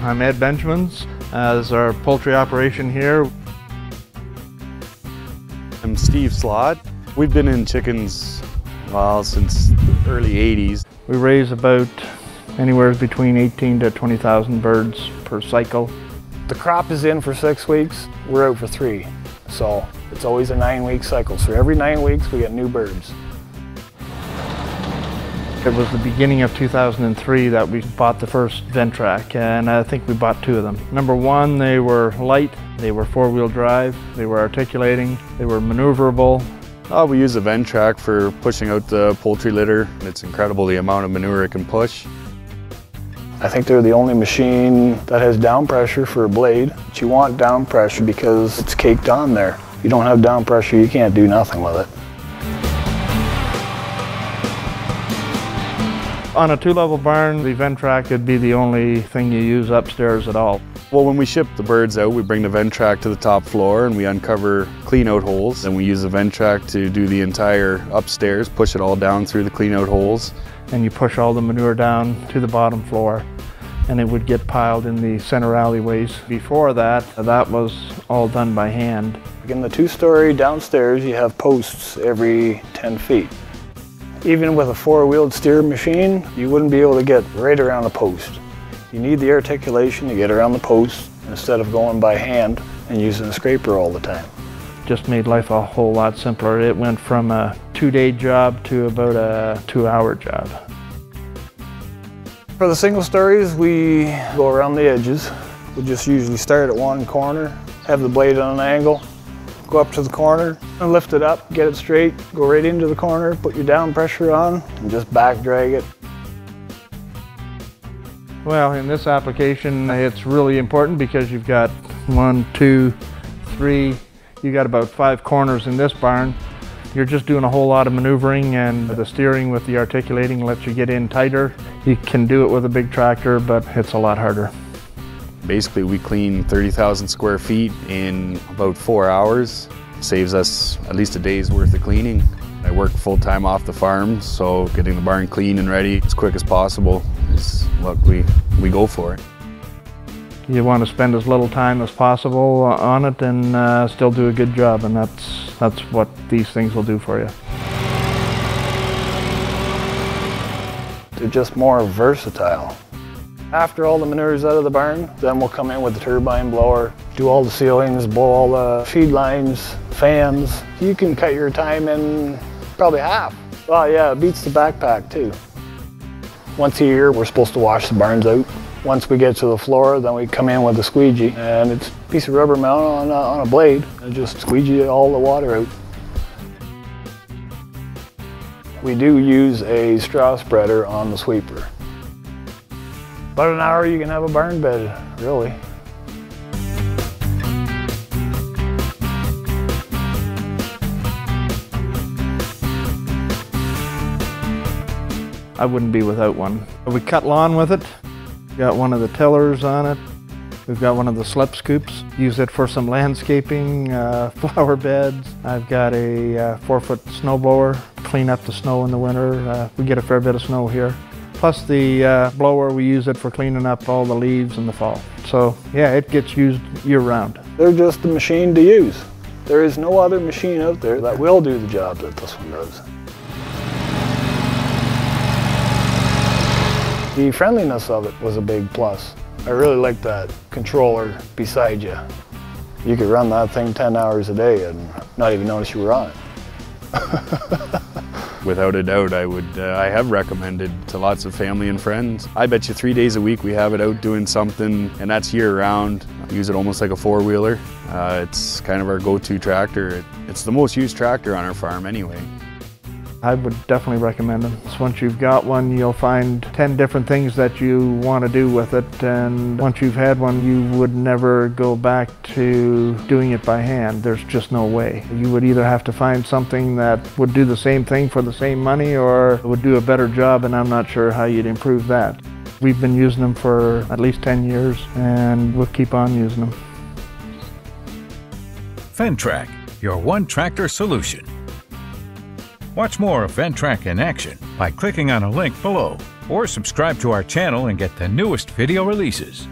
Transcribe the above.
I'm Ed Benjamins. This is our poultry operation here. I'm Steve Slott. We've been in chickens, well, since the early 80s. We raise about anywhere between 18 to 20,000 birds per cycle. The crop is in for 6 weeks, we're out for 3. So it's always a 9-week cycle. So every 9 weeks we get new birds. It was the beginning of 2003 that we bought the first Ventrac, and I think we bought 2 of them. Number 1, they were light, they were 4-wheel drive, they were articulating, they were maneuverable. We use a Ventrac for pushing out the poultry litter. It's incredible the amount of manure it can push. I think they're the only machine that has down pressure for a blade. But you want down pressure because it's caked on there. If you don't have down pressure, you can't do nothing with it. On a 2-level barn, the Ventrac would be the only thing you use upstairs at all. Well, when we ship the birds out, we bring the Ventrac to the top floor and we uncover clean out holes. And we use the Ventrac to do the entire upstairs, push it all down through the clean out holes. And you push all the manure down to the bottom floor, and it would get piled in the center alleyways. Before that, that was all done by hand. In the 2-story downstairs, you have posts every 10 feet. Even with a 4-wheeled steer machine, you wouldn't be able to get right around the post. You need the articulation to get around the post instead of going by hand and using a scraper all the time. Just made life a whole lot simpler. It went from a 2-day job to about a 2-hour job. For the single stories, we go around the edges. We just usually start at one corner, have the blade on an angle, go up to the corner and lift it up, get it straight, go right into the corner, put your down pressure on and just back drag it. Well, in this application, it's really important because you've got 1, 2, 3, you got about 5 corners in this barn. You're just doing a whole lot of maneuvering, and the steering with the articulating lets you get in tighter. You can do it with a big tractor, but it's a lot harder. Basically, we clean 30,000 square feet in about 4 hours. Saves us at least a day's worth of cleaning. I work full-time off the farm, so getting the barn clean and ready as quick as possible is what we go for. You want to spend as little time as possible on it and still do a good job, and that's what these things will do for you. They're just more versatile. After all the manure is out of the barn, then we'll come in with the turbine blower, do all the ceilings, blow all the feed lines, fans. You can cut your time in probably half. Well, yeah, it beats the backpack too. Once a year, we're supposed to wash the barns out. Once we get to the floor, then we come in with a squeegee, and it's a piece of rubber mount on a blade, and just squeegee all the water out. We do use a straw spreader on the sweeper. About an hour you can have a barn bed, really. I wouldn't be without one. We cut lawn with it. Got one of the tillers on it. We've got one of the slip scoops. Use it for some landscaping, flower beds. I've got a 4-foot snow blower. Clean up the snow in the winter. We get a fair bit of snow here. Plus the blower, we use it for cleaning up all the leaves in the fall. So yeah, it gets used year-round. They're just the machine to use. There is no other machine out there that will do the job that this one does. The friendliness of it was a big plus. I really liked that controller beside you. You could run that thing 10 hours a day and not even notice you were on it. Without a doubt, I have recommended to lots of family and friends. I bet you 3 days a week we have it out doing something, and that's year-round. Use it almost like a 4-wheeler. It's kind of our go-to tractor. It's the most used tractor on our farm anyway. I would definitely recommend them. So once you've got one, you'll find 10 different things that you want to do with it, and once you've had one, you would never go back to doing it by hand. There's just no way. You would either have to find something that would do the same thing for the same money or would do a better job, and I'm not sure how you'd improve that. We've been using them for at least 10 years, and we'll keep on using them. Ventrac, your one-tractor solution. Watch more of Ventrac in action by clicking on a link below, or subscribe to our channel and get the newest video releases.